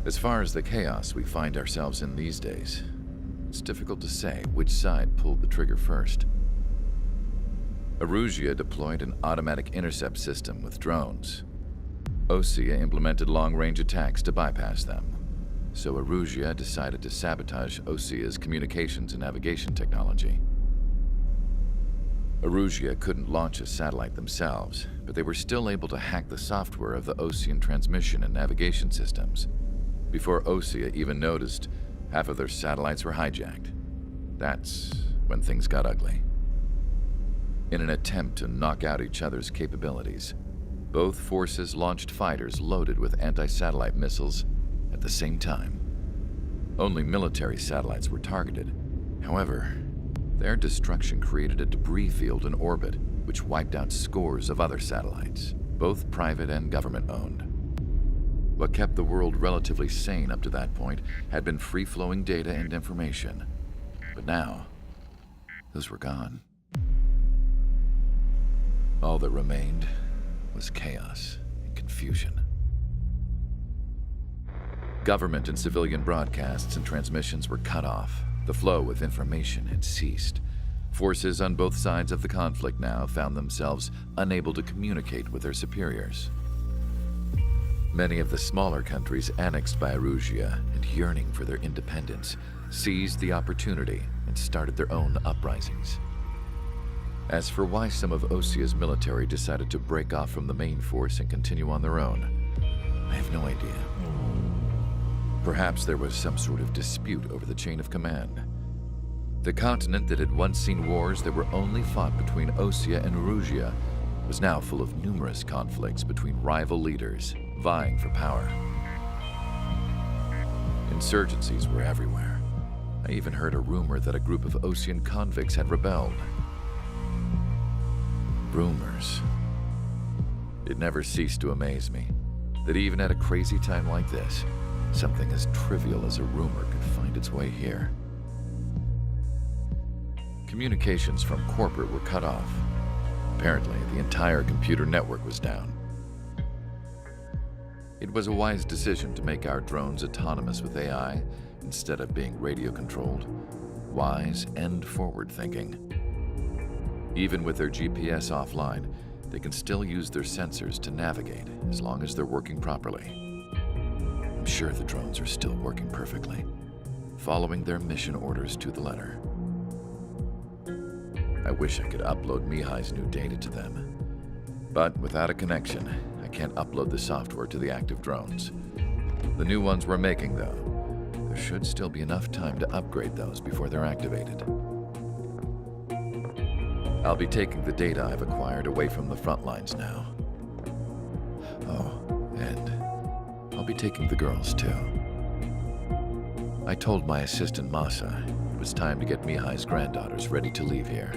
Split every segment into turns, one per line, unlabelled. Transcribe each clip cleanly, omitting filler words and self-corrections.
As far as the chaos we find ourselves in these days, it's difficult to say which side pulled the trigger first. Erusia deployed an automatic intercept system with drones. Osea implemented long-range attacks to bypass them. So Erusia decided to sabotage Osea's communications and navigation technology. Erusia couldn't launch a satellite themselves, but they were still able to hack the software of the Osean transmission and navigation systems. Before Osea even noticed, half of their satellites were hijacked. That's when things got ugly. In an attempt to knock out each other's capabilities, both forces launched fighters loaded with anti-satellite missiles at the same time. Only military satellites were targeted. However, their destruction created a debris field in orbit, which wiped out scores of other satellites, both private and government-owned. What kept the world relatively sane up to that point had been free-flowing data and information. But now, those were gone. All that remained was chaos and confusion. Government and civilian broadcasts and transmissions were cut off. The flow of information had ceased. Forces on both sides of the conflict now found themselves unable to communicate with their superiors. Many of the smaller countries annexed by Erusia and yearning for their independence seized the opportunity and started their own uprisings. As for why some of Osea's military decided to break off from the main force and continue on their own, I have no idea. Perhaps there was some sort of dispute over the chain of command. The continent that had once seen wars that were only fought between Osea and Erusia was now full of numerous conflicts between rival leaders vying for power. Insurgencies were everywhere. I even heard a rumor that a group of Osean convicts had rebelled. Rumors. It never ceased to amaze me that even at a crazy time like this, something as trivial as a rumor could find its way here. Communications from corporate were cut off. Apparently, the entire computer network was down. It was a wise decision to make our drones autonomous with AI instead of being radio-controlled. Wise and forward-thinking. Even with their GPS offline, they can still use their sensors to navigate as long as they're working properly. I'm sure the drones are still working perfectly, following their mission orders to the letter. I wish I could upload Mihai's new data to them. But without a connection, I can't upload the software to the active drones. The new ones we're making, though, there should still be enough time to upgrade those before they're activated. I'll be taking the data I've acquired away from the front lines now. Oh, and I'll be taking the girls, too. I told my assistant, Masa, it was time to get Mihai's granddaughters ready to leave here.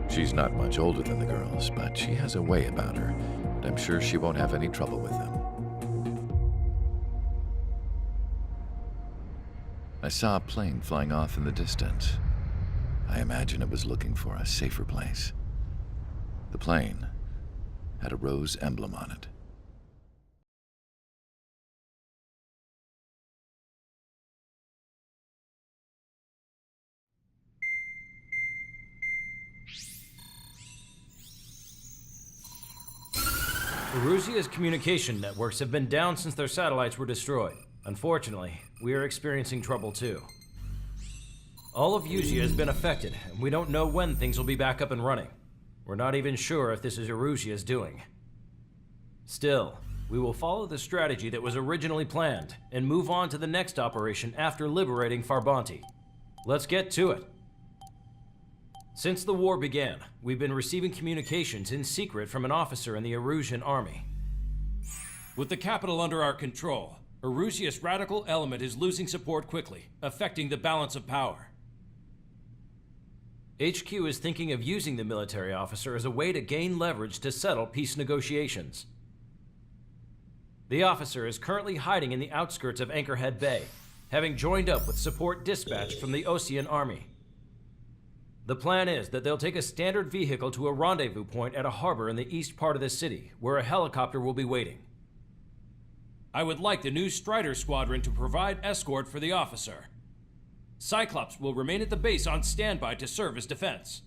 She's not much older than the girls, but she has a way about her, and I'm sure she won't have any trouble with them. I saw a plane flying off in the distance. I imagine it was looking for a safer place. The plane had a rose emblem on it.
Erusia's communication networks have been down since their satellites were destroyed. Unfortunately, we are experiencing trouble too. All of Erusia has been affected, and we don't know when things will be back up and running. We're not even sure if this is Erusia's doing. Still, we will follow the strategy that was originally planned and move on to the next operation after liberating Farbanti. Let's get to it. Since the war began, we've been receiving communications in secret from an officer in the Erusian army.
With the capital under our control, Erusia's radical element is losing support quickly, affecting the balance of power.
HQ is thinking of using the military officer as a way to gain leverage to settle peace negotiations. The officer is currently hiding in the outskirts of Anchorhead Bay, having joined up with support dispatched from the Osean army. The plan is that they'll take a standard vehicle to a rendezvous point at a harbor in the east part of the city, where a helicopter will be waiting.
I would like the new Strider Squadron to provide escort for the officer. Cyclops will remain at the base on standby to serve as defense.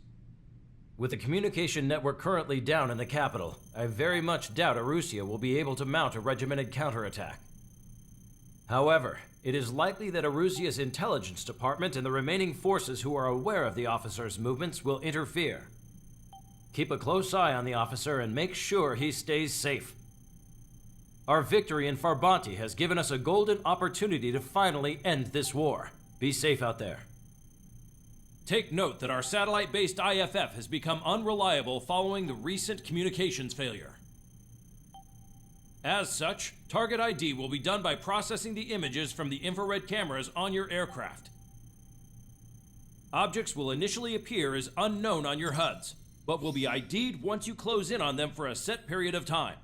With the communication network currently down in the capital, I very much doubt Arusea will be able to mount a regimented counterattack. However, it is likely that Arusea's intelligence department and the remaining forces who are aware of the officer's movements will interfere. Keep a close eye on the officer and make sure he stays safe. Our victory in Farbanti has given us a golden opportunity to finally end this war. Be safe out there.
Take note that our satellite-based IFF has become unreliable following the recent communications failure. As such, target ID will be done by processing the images from the infrared cameras on your aircraft. Objects will initially appear as unknown on your HUDs, but will be ID'd once you close in on them for a set period of time.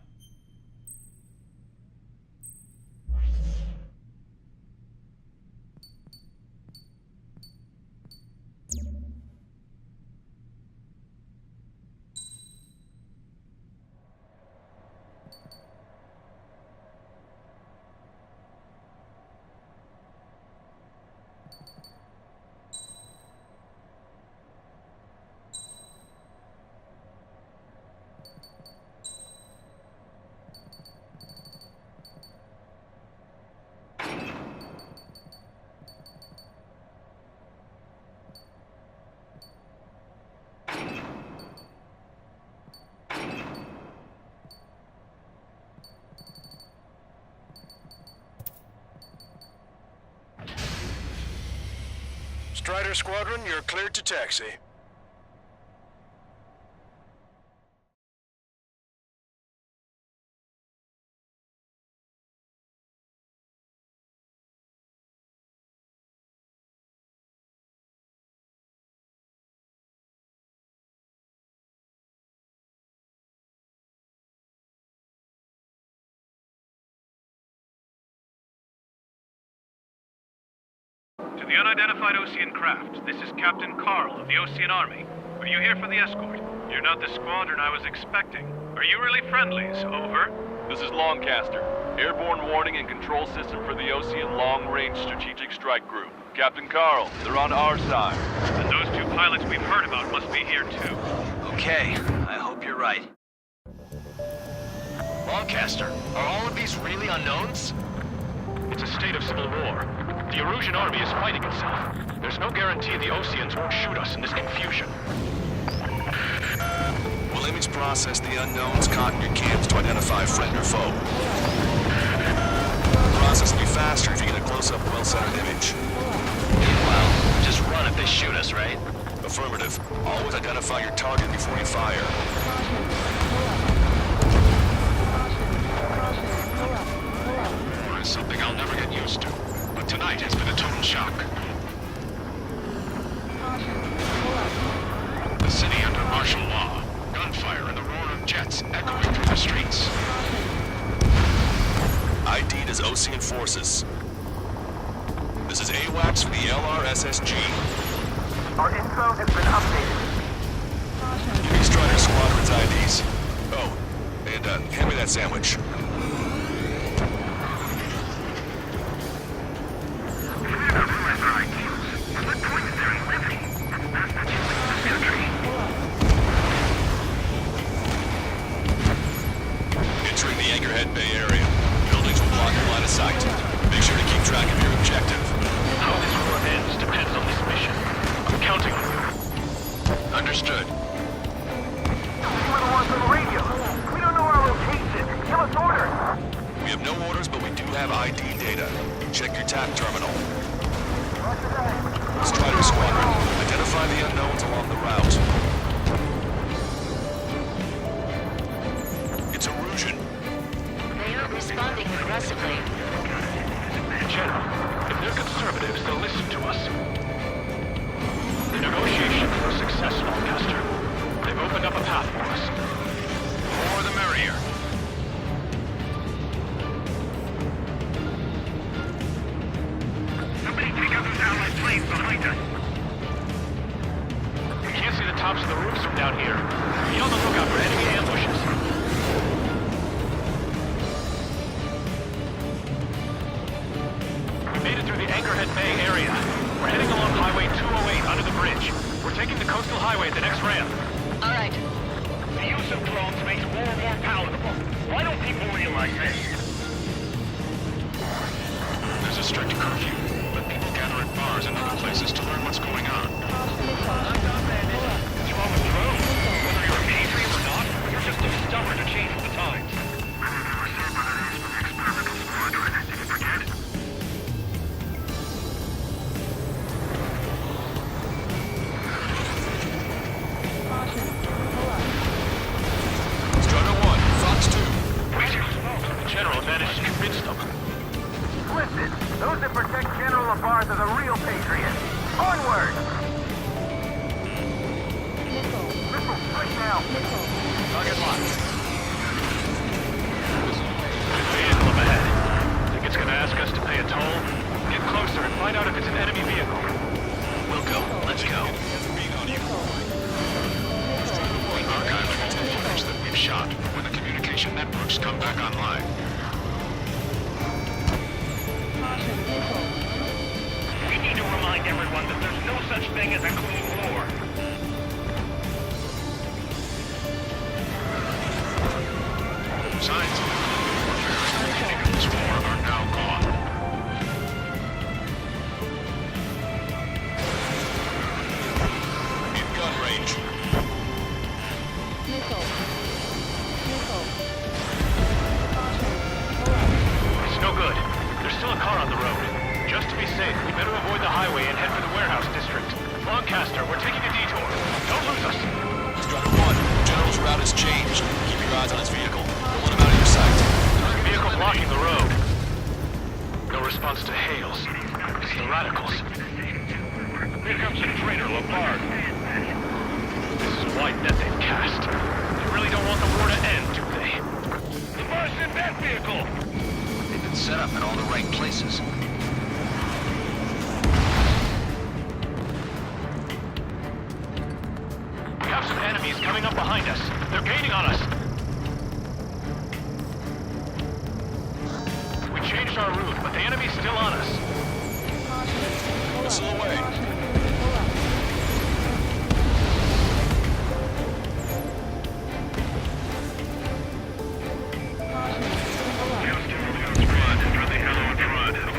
Strider Squadron, you're cleared to taxi.
To the unidentified Osean craft, this is Captain Carl of the Osean Army. Are you here for the escort? You're not the squadron I was expecting. Are you really friendlies? Over.
This is Longcaster. Airborne warning and control system for the Osean Long-Range Strategic Strike Group. Captain Carl, they're on our side.
And those two pilots we've heard about must be here too.
Okay, I hope you're right. Longcaster, are all of these really unknowns?
It's a state of civil war. The Erusian army is fighting itself. There's no guarantee the Oseans won't shoot us in this confusion.
We'll image process the unknowns caught in your cams to identify friend or foe. The process will be faster if you get a close-up, well-centered image.
Meanwhile, just run if they shoot us, right?
Affirmative. Always identify your target before you fire.
It's something I'll never get used to. But tonight has been a total shock. The city under martial law. Gunfire and the roar of jets echoing through the streets.
ID'd as Osean forces. This is AWACS for the LRSSG.
Our info has been updated.
Give me Strider Squadron's IDs. Oh, and hand me that sandwich. Entering the Anchorhead Bay area. Buildings will block your line of sight. Make sure to keep track of your objective.
How this war ends depends on this mission. I'm counting on you.
Understood.
We're the ones on the radio. We don't know our location. Give us orders.
We have no orders, but we do have ID data. Check your TAC terminal. Strider Squadron, identify the unknowns along the route. It's Erusian.
They aren't responding aggressively.
General, if they're conservatives, they'll listen to us. The negotiations were successful, Longcaster. They've opened up a path for us. The more the merrier. Somebody take out those allied planes behind us. We can't see the tops of the roofs from down here. Be on the lookout for enemy ambushes. Speakerhead Bay area. We're heading along Highway 208 under the bridge. We're taking the coastal highway at the next ramp.
All right.
The use of drones makes war more palatable. Why don't people realize this?
There's a strict curfew, but people gather at bars and other places to learn what's going on.
What's wrong with drones? Whether you're a patriot or not, you're just too stubborn to change with the times.
Strider 1, Fox 2.
The General managed to convince them.
Listen, those that protect General Labar's are the real patriots. Onward! Missiles, right now.
Target locked. Vehicle up ahead. Think it's gonna ask us to pay a toll? Get closer and find out if it's an enemy vehicle.
We'll go. Let's go.
Archive all the footage that we've shot when the communication networks come back online.
We need to remind everyone that there's no such thing as a clean war.
Signs of warfare beginning of this war are now gone. In gun range.
It's no good. There's still a car on the road. Just to be safe, we better avoid the highway and head for the warehouse district. Lancaster, we're taking a detour. Don't lose us.
Strider 1, General's route has changed. Keep your eyes on his vehicle. Don't let him out of your sight.
Vehicle blocking the road. No response to hails. It's the radicals.
Here comes the traitor, Lapard.
This is a wide net they've cast. They really don't want the war to end, do they?
Labar's in that vehicle!
They've been set up in all the right places.
We have some enemies coming up behind us. They're gaining on us. We changed our route, but the enemy's still on us.
Missile away.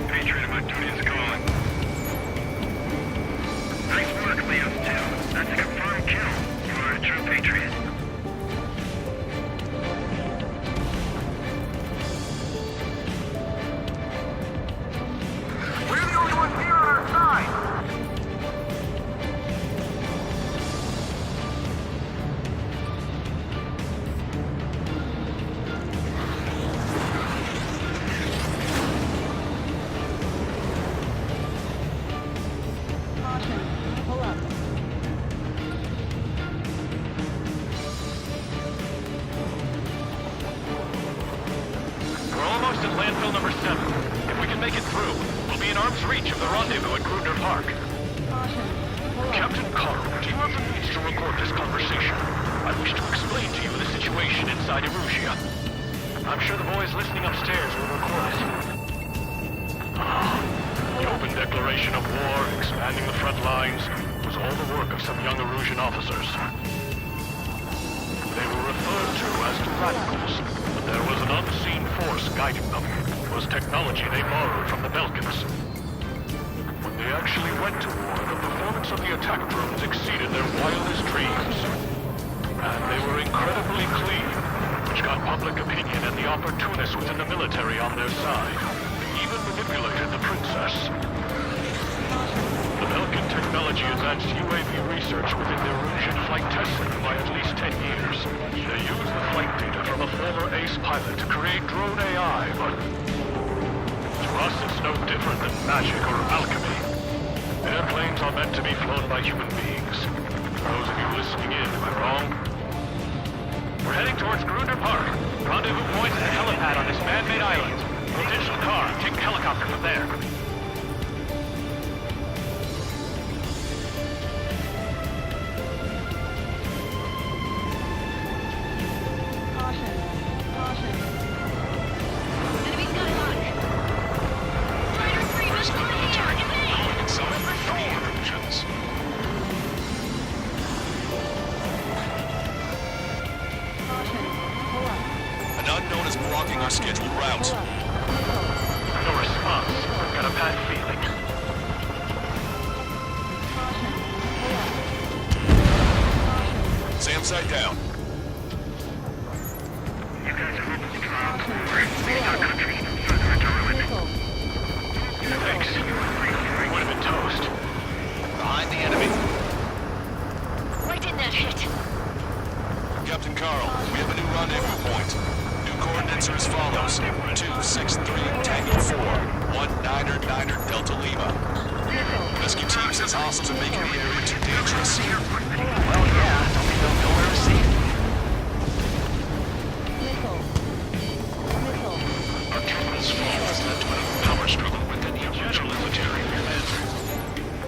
Patriot, my duty is calling. Nice work, Leos 2. That's a confirmed kill. You are a true patriot. We're the only ones here on our side.
We're almost at landfill number 7. If we can make it through, we'll be in arm's reach of the rendezvous at Grunder Park. Captain Carl, do you have the means to record this conversation? I wish to explain to you the situation inside Erusia. I'm sure the boys listening upstairs will record it. The open declaration of war, expanding the front lines, was all the work of some young Erusian officers. They were referred to as the radicals, but there was an unseen force guiding them. It was technology they borrowed from the Belkans. When they actually went to war, the performance of the attack drones exceeded their wildest dreams. And they were incredibly clean, which got public opinion and the opportunists within the military on their side. They even manipulated the princess. The Belkan technology advanced UAV research within the Erusian flight test center by at least 10 years. They used the flight data from a former ace pilot to create drone AI, but to us it's no different than magic or alchemy. Airplanes are meant to be flown by human beings. For those of you listening in, am I wrong? We're heading towards Grunder Park. Rendezvous point at a helipad on this man-made island. We'll ditch the car and take the helicopter from there.
Enemy skylock. Rider 3 has got a target.
blocking our scheduled route.
No response. Got a bad feeling.
SAM site down.
You guys are moving the drums. We're leading our country further into ruin.
Thanks. We would have been toast.
Behind the enemy.
Why didn't that hit?
Captain Carl, we have a new rendezvous point. New coordinates are as follows. 263 Tango 4, 19 Delta Lima. Rescue team says hostiles are making the area too dangerous.
Well, yeah. Don't think they'll know where to see.
Our terminal's fall has led to another power struggle within the original military command.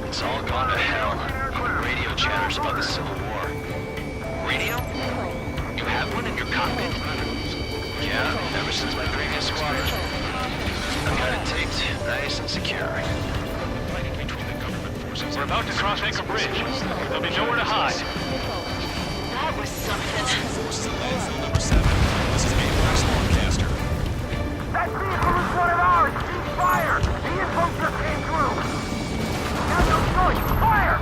It's all gone to hell. Radio chatters about the Civil War. Radio? You have one in your cockpit? Yeah, ever since my previous squadron. I've got it taped, nice and secure.
We're about to cross Anchor Bridge. There'll be nowhere to hide.
That was something.
Forces at landfill number 7. This is Gateway Stormcaster.
That vehicle is one of ours! Cease fire! The info just came through! Have no choice! Fire!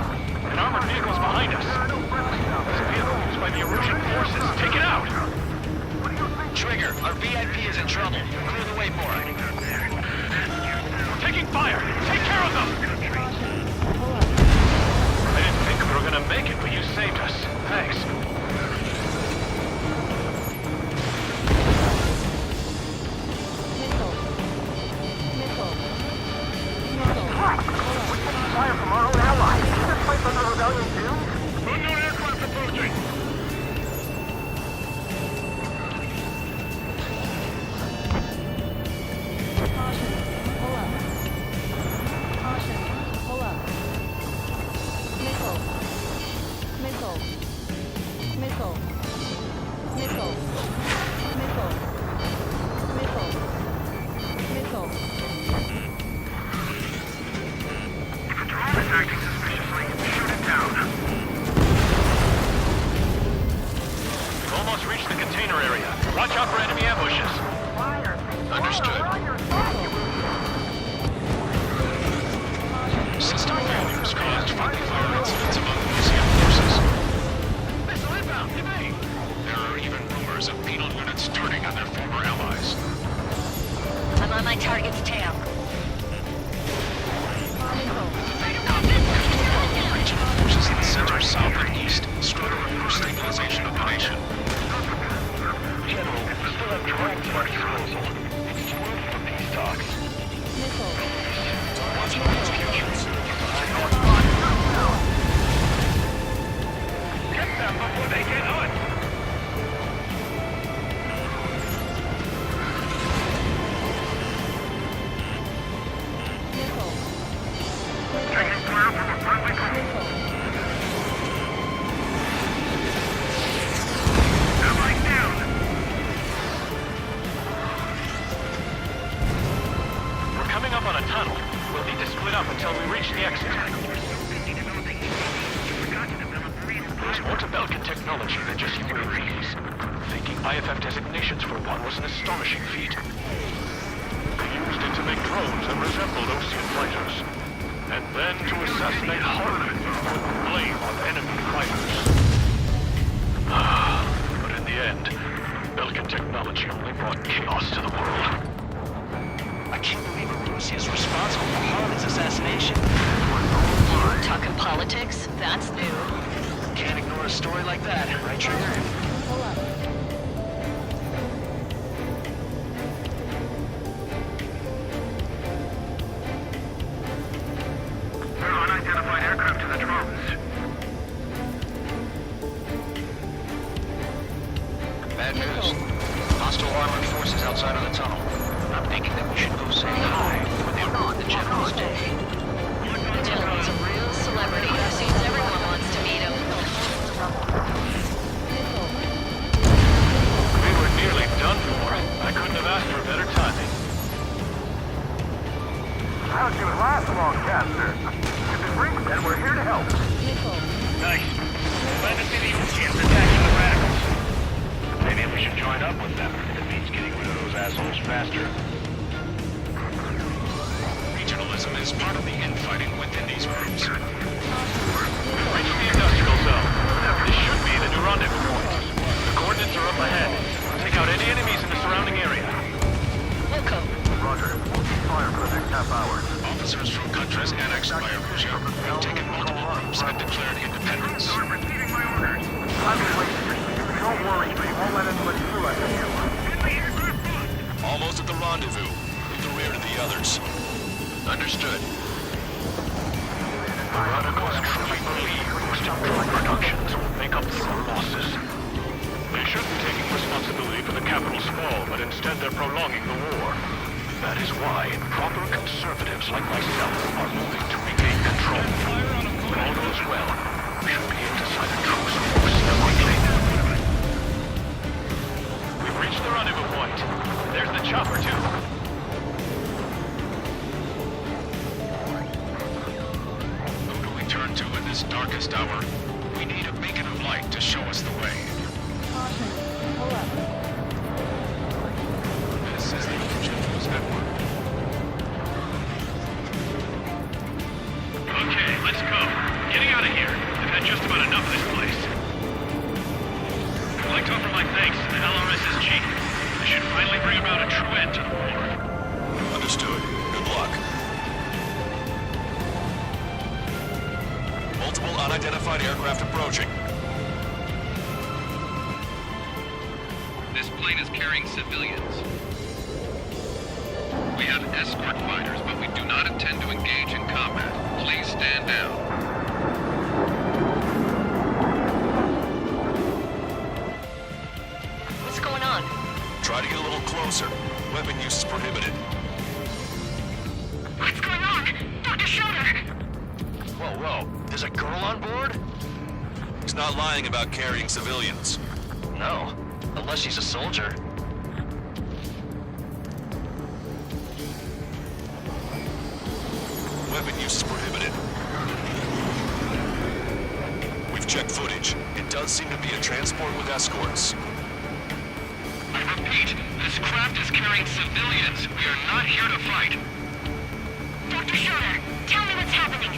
An armored vehicle's behind us. This vehicle used by the Erusian forces. Take it out!
Trigger, our VIP is in trouble. Clear the way for it.
We're taking fire! Take care of them! I didn't think we were gonna make it, but you saved us. Thanks.
Fire from our own allies! Is this place under rebellion too? Unknown aircraft approaching! If a drone is acting suspiciously, shoot it down.
We've almost reached the container area. Watch out for enemy ambushes.
Fire!
Understood. System failures caused friendly fire incidents among museum forces.
Missile inbound! Evade!
There are even rumors of penal units turning on their former allies.
I'm on my target's tail.
Regional forces in the center, south, and east struggle to reverse stabilization of the nation.
General, we still have drones at our disposal. It's too early for peace talks.
Watch for executions.
Get them before they get on!
Taking fire from a friendly call. Allies down!
We're coming up on a tunnel. We'll need to split up until we reach the exit. There's more to Belkin technology than just UAVs. Thinking IFF designations for one was an astonishing feat. They used it to make drones that resembled Osean fighters. And then to assassinate Harlan and put the blame on enemy fighters. But in the end, Belkin technology only brought chaos to the world.
I can't believe Russia is responsible for Harlan's assassination.
Talking politics? That's new.
Can't ignore a story like that, right, Trigger?
There are unidentified aircraft to the drones.
Bad news. Hostile armored forces outside of the tunnel. I'm thinking that we should go say hi when they're on the general's day.
The general's a real celebrity who seems everyone wants to meet him.
We were nearly done for. I couldn't have asked for better timing.
How'd you last long, Caster? If it brings then we're here to help.
Nice. Glad to see the Oseans attacking the radicals. Maybe we should join up with them. It means getting rid of those assholes faster.
Regionalism is part of the infighting within these groups.
Reach the industrial zone. This should be the new rendezvous point. The coordinates are up ahead. Take out any enemies in the surrounding area.
Wilco.
Roger. Fire for the next half hour.
Officers from countries annexed by Erusia have taken multiple groups and declared independence.
I'm receiving my orders. I'm waiting. Don't worry, they won't let anyone through us.
Almost at the rendezvous, in the rear to the others. Understood.
The radicals truly believe boosting drug productions will make up for our losses. They shouldn't be taking responsibility for the capital's fall, but instead they're prolonging the war. That is why proper conservatives like myself are moving to regain control. When all goes well, we should be able to sign a truce with Russia quickly. We've reached the rendezvous point. There's the chopper, too.
Who do we turn to in this darkest hour? We need a beacon of light to show us the way. This is the General's network.
Okay, let's go. Getting out of here. I've had just about enough of this place. I'd like to offer my thanks to the LRSSG. This should finally bring about a true end to the war.
Understood. Good luck. Multiple unidentified aircraft approaching.
This plane is carrying civilians. We have escort fighters, but we do not intend to engage in combat. Please stand down.
What's going on?
Try to get a little closer. Weapon use is prohibited.
What's going on? Dr. Schroeder!
Whoa, whoa. There's a girl on board? He's not lying about carrying civilians.
No, unless she's a soldier.
Weapon use is prohibited. We've checked footage. It does seem to be a transport with escorts.
I repeat, this craft is carrying civilians. We are not here to fight.
Dr. Schroeder, tell me what's happening.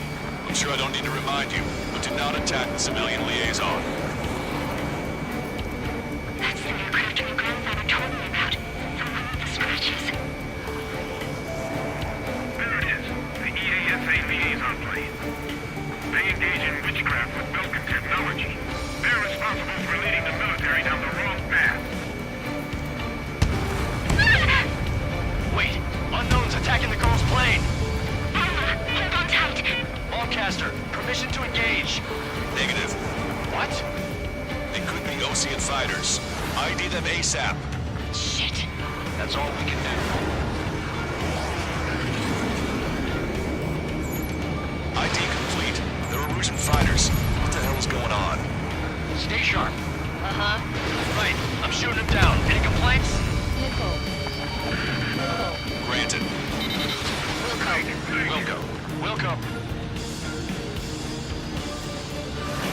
I'm sure I don't need to remind you, but do not attack the civilian liaison.
That's the aircraft your grandfather told me about. The one with the scratches.
There it is, the EASA liaison plane. They engage in witchcraft with Belkin technology. They're responsible for leading the military down the wrong path.
Wait, unknown's attacking the girl's plane.
Alma, hold on tight.
Longcaster, permission to engage.
Negative.
What?
They could be Osean fighters. ID them ASAP.
Shit.
That's all we can do.
ID complete. They're Erusian fighters. What the hell is going on?
Stay sharp.
Uh-huh.
Right, I'm shooting him down. Any complaints?
Granted.
Wilco. Wilco.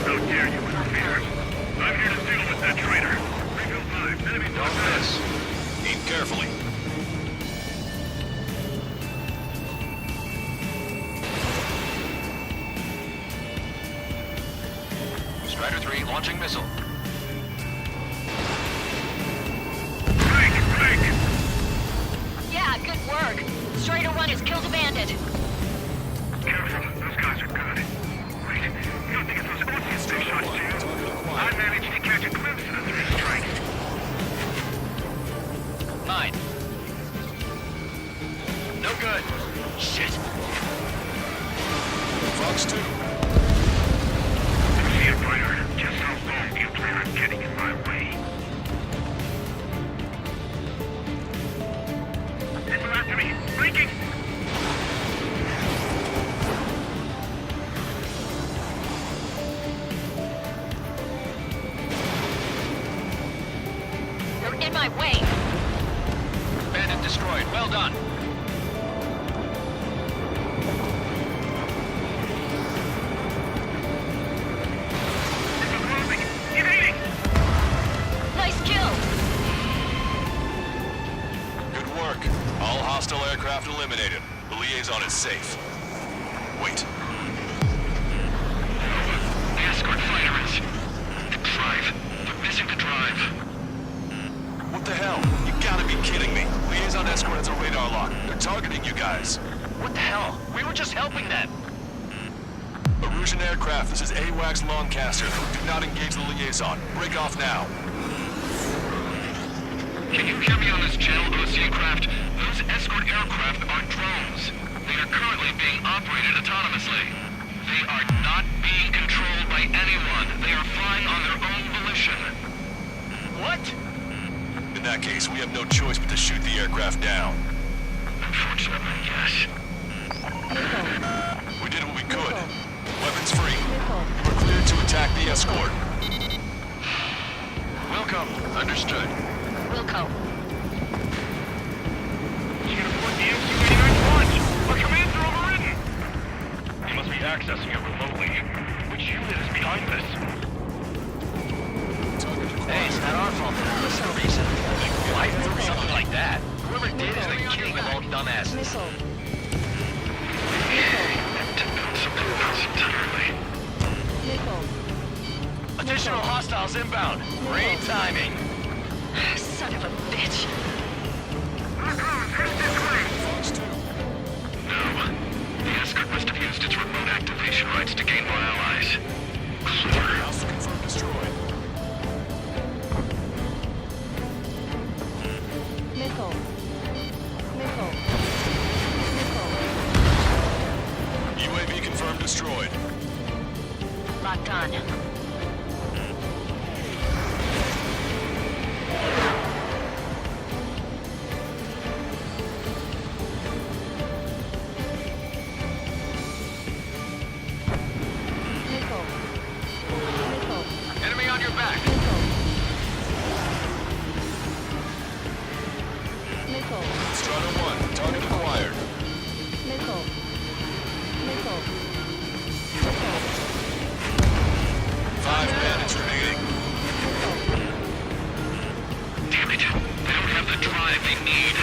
How dare you interfere? I'm here to deal with that traitor. Rebuild lives, enemies
Don't miss.
Aim carefully.
Strider 3 launching missile.
Break!
Yeah, good work. Strider 1 has killed a bandit.
Careful, those guys are good. Wait, you don't think it was Osean they shot too? I managed to catch a glimpse of the 3 strikes.
9. No good. Shit.
Fox 2.
See it, fighter. Just how long do you plan on getting in my way? People after me. Breaking!
You're in my way.
Bandit destroyed. Well done.
People closing! Evading!
Nice kill.
work. All hostile aircraft eliminated. The liaison is safe. Wait.
The escort fighter is... The drive. They're missing the drive.
What the hell? You gotta be kidding me. Liaison escort has a radar lock. They're targeting you guys.
What the hell? We were just helping them.
Erusian aircraft, this is AWACS Longcaster. Do not engage the liaison. Break off now.
Can you hear me on this channel, Ocean craft? Those escort aircraft are drones. They are currently being operated autonomously. They are not being controlled by anyone. They are flying on their own volition.
What?
In that case, we have no choice but to shoot the aircraft down.
Unfortunately, yes.
We did what we could. Weapons free. We're cleared to attack the escort.
Wilco. Understood.
Wilco.
Can't afford the MC-89 launch. Our commands are overridden. He must be accessing it remotely. Which unit is behind this?
Hey, it's not our fault that there's no reason. Why do something like that? Whoever did is the king of all dumbasses.
Missile.
To build something else entirely.
Additional hostiles inbound. Great timing.
Son of a bitch.
No. The escort must have used its remote activation rights to gain more allies. Clever.
House confirmed destroyed. UAV confirmed destroyed.
Locked on.
Enemy on your back.
Strata 1, target acquired. 5 bandits remaining.
Damn it. They don't have the drive they need.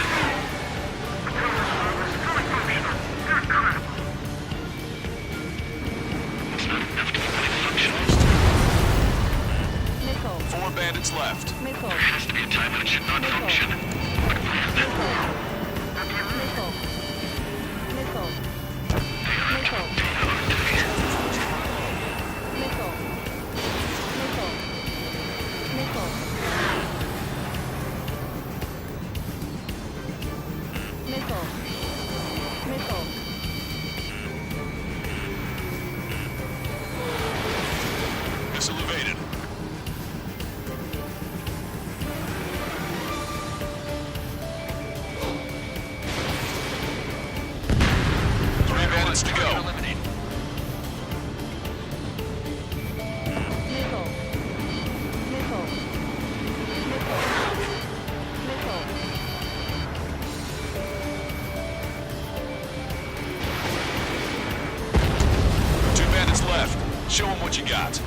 It's not enough to be fully functional.
4 bandits left.
There has to be a time when it should not function. But when?
Missile evaded. Three bandits to go. Two bandits left. Show them what you got.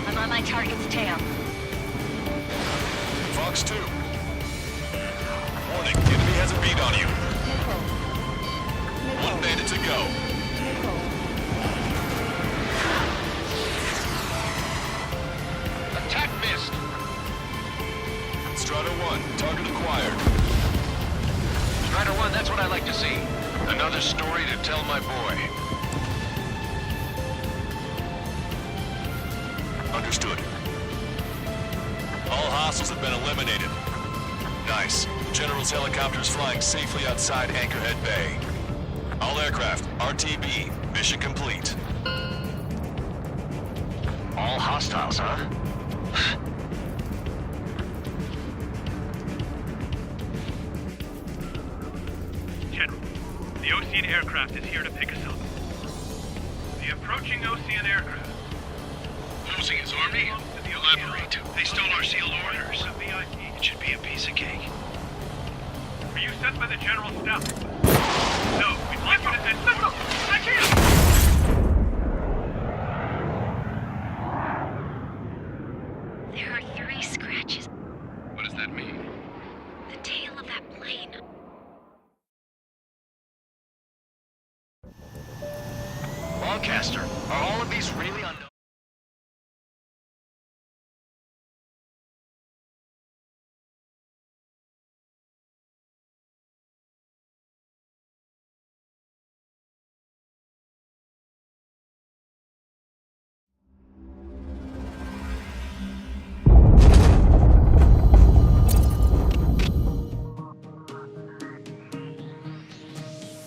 I'm on my target's tail.
Fox 2. Warning, the enemy has a beat on you. 1 bandit to go.
Attack missed.
Strata 1, target acquired.
Strider 1, that's what I like to see. Another story to tell my boy.
Understood. All hostiles have been eliminated. Nice. The General's helicopter is flying safely outside Anchorhead Bay. All aircraft, RTB, mission complete.
All hostiles, huh?
General, the Ocean aircraft is here to pick us up. The approaching Ocean aircraft.
Losing his army? Elaborate. They stole our sealed orders.
VIP.
It should be a piece of cake.
Were you sent by the General's staff? No, we'd like you to send... No, I can't!
There are 3 scratches
Caster. Are all of these really unknown?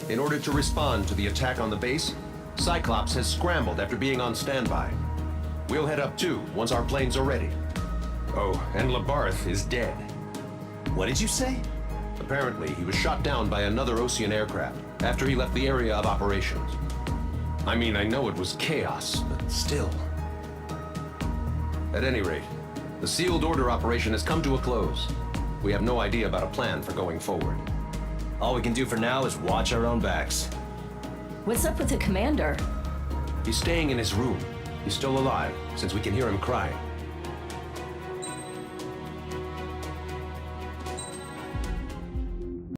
In order to respond to the attack on the base, Cyclops has scrambled after being on standby. We'll head up too, once our planes are ready. Oh, and Labarth is dead.
What did you say?
Apparently, he was shot down by another Ocean aircraft after he left the area of operations. I mean, I know it was chaos, but still. At any rate, the sealed order operation has come to a close. We have no idea about a plan for going forward.
All we can do for now is watch our own backs.
What's up with the commander?
He's staying in his room. He's still alive, since we can hear him crying.